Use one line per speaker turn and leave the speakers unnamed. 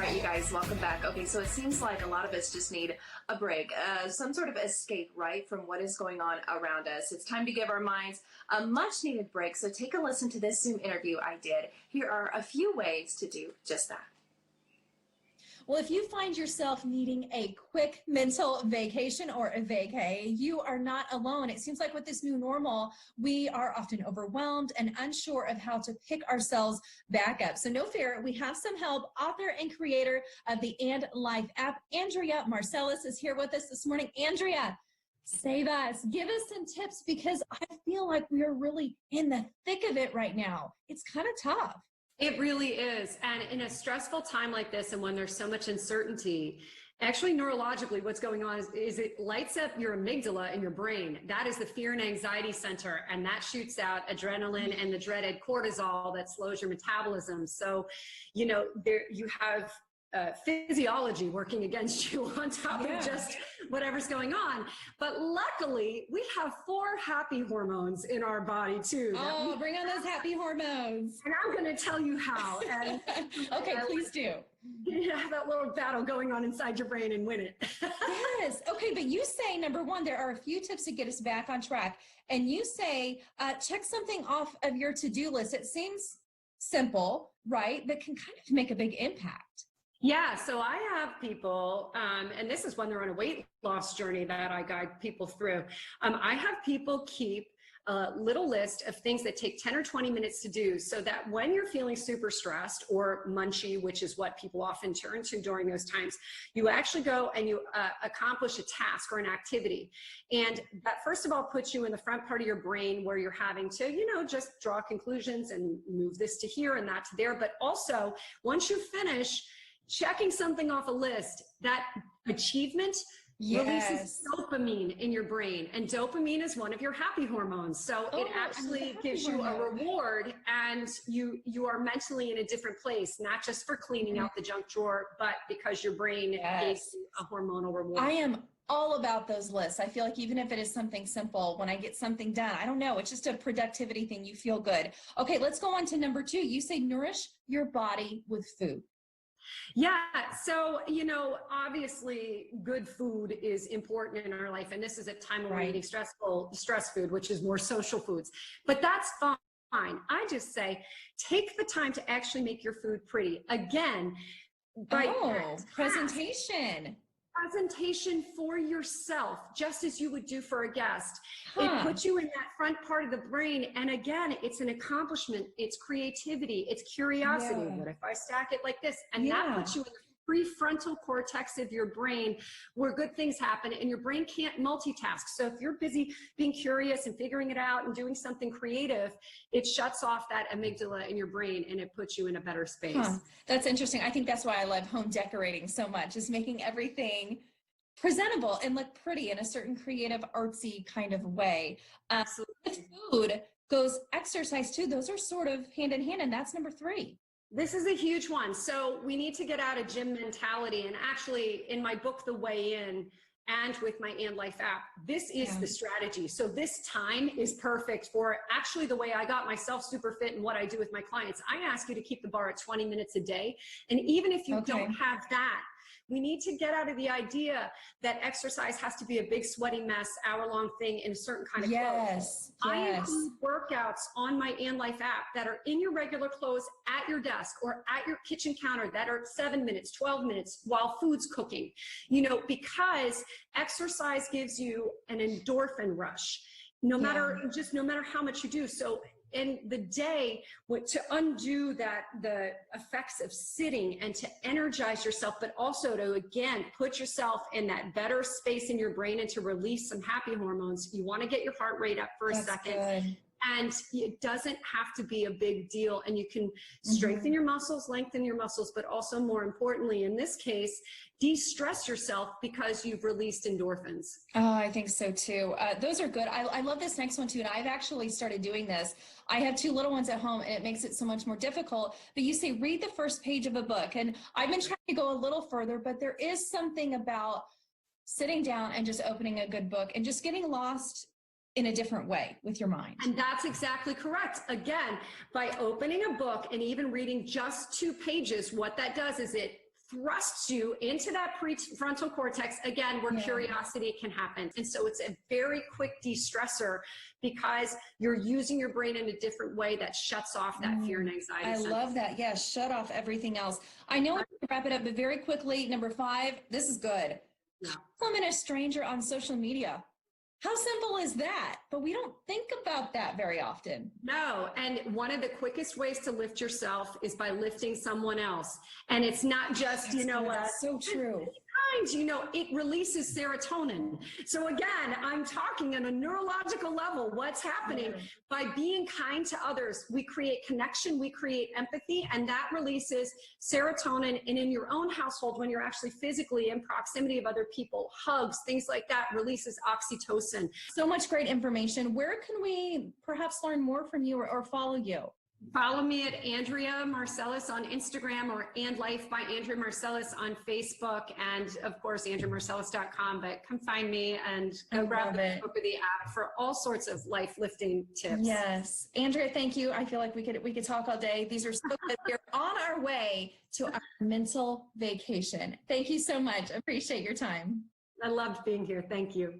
right, you guys, welcome back. Okay, so it seems like a lot of us just need a break, some sort of escape, right, from what is going on around us. It's time to give our minds a much needed break. So take a listen to this Zoom interview I did. Here are a few ways to do just that.
Well, if you find yourself needing a quick mental vacation or a vacay, you are not alone. It seems like with this new normal, we are often overwhelmed and unsure of how to pick ourselves back up. So no fear, we have some help. Author and creator of the And Life app, Andrea Marcellus, is here with us this morning. Andrea, save us. Give us some tips because I feel like we are really in the thick of it right now. It's kind of tough.
It really is. And in a stressful time like this, and when there's so much uncertainty, actually neurologically what's going on is it lights up your amygdala in your brain. That is the fear and anxiety center. And that shoots out adrenaline and the dreaded cortisol that slows your metabolism. So, you know, there you have physiology working against you on top of just whatever's going on. But luckily, we have 4 happy hormones in our body too.
Oh, bring on those happy hormones.
And I'm going to tell you how. And,
okay, please do.
You have that little battle going on inside your brain and win it.
Yes. Okay, but you say, number one, there are a few tips to get us back on track. And you say, check something off of your to-do list. It seems simple, right? But can kind of make a big impact.
Yeah, so I have people, and this is when they're on a weight loss journey that I guide people through. I have people keep a little list of things that take 10 or 20 minutes to do so that when you're feeling super stressed or munchy, which is what people often turn to during those times, you actually go and you accomplish a task or an activity. And that first of all puts you in the front part of your brain where you're having to, you know, just draw conclusions and move this to here and that to there. But also, once you finish, checking something off a list, that achievement releases dopamine in your brain. And dopamine is one of your happy hormones. So it actually gives you a reward and you are mentally in a different place, not just for cleaning out the junk drawer, but because your brain gave you a hormonal reward.
I am all about those lists. I feel like even if it is something simple, when I get something done, I don't know, it's just a productivity thing. You feel good. Okay, let's go on to number 2. You say nourish your body with food.
Yeah. So, you know, obviously good food is important in our life. And this is a time when we're eating stress food, which is more social foods, but that's fine. I just say, take the time to actually make your food pretty. Again, by
presentation
for yourself, just as you would do for a guest. It puts you in that front part of the brain. And again, it's an accomplishment. It's creativity. It's curiosity. What if I stack it like this? And that puts you in the prefrontal cortex of your brain where good things happen and your brain can't multitask. So if you're busy being curious and figuring it out and doing something creative, it shuts off that amygdala in your brain and it puts you in a better space.
That's interesting. I think that's why I love home decorating so much, is making everything presentable and look pretty in a certain creative, artsy kind of way.
Absolutely.
With food goes exercise too. Those are sort of hand in hand, and that's number 3.
This is a huge one. So we need to get out of gym mentality. And actually in my book, The Way In, and with my And Life app, this is the strategy. So this time is perfect for actually the way I got myself super fit and what I do with my clients. I ask you to keep the bar at 20 minutes a day. And even if you don't have that, we need to get out of the idea that exercise has to be a big sweaty mess, hour-long thing in a certain kind of clothes. I include workouts on my And Life app that are in your regular clothes at your desk or at your kitchen counter that are 7 minutes, 12 minutes while food's cooking, you know, because exercise gives you an endorphin rush, no matter how much you do. So in the day, to undo the effects of sitting and to energize yourself, but also to, again, put yourself in that better space in your brain and to release some happy hormones, you want to get your heart rate up for a second. Good. And it doesn't have to be a big deal. And you can strengthen your muscles, lengthen your muscles, but also more importantly, in this case, de-stress yourself because you've released endorphins.
Oh, I think so too. Those are good. I love this next one too. And I've actually started doing this. I have 2 little ones at home and it makes it so much more difficult. But you say, read the first page of a book. And I've been trying to go a little further, but there is something about sitting down and just opening a good book and just getting lost in a different way with your mind.
And that's exactly correct. Again, by opening a book and even reading just 2 pages, what that does is it thrusts you into that prefrontal cortex, again, where curiosity can happen. And so it's a very quick de-stressor because you're using your brain in a different way that shuts off that fear and anxiety.
I love that. Yeah, shut off everything else. I know we can wrap it up, but very quickly, number 5, this is good.
Yeah.
Compliment a stranger on social media. How simple is that? But we don't think about that very often.
No, and one of the quickest ways to lift yourself is by lifting someone else. And it's not just,
that's so true.
It releases serotonin. So again, I'm talking on a neurological level, what's happening by being kind to others. We create connection, we create empathy, and that releases serotonin. And in your own household, when you're actually physically in proximity of other people, hugs, things like that, releases oxytocin.
So much great information. Where can we perhaps learn more from you or follow you?
Follow me at Andrea Marcellus on Instagram or And Life by Andrea Marcellus on Facebook, and of course AndreaMarcellus.com. But come find me and go grab the book or the app for all sorts of life lifting tips.
Yes, Andrea, thank you. I feel like we could talk all day. These are so good. We're on our way to our mental vacation. Thank you so much. Appreciate your time.
I loved being here. Thank you.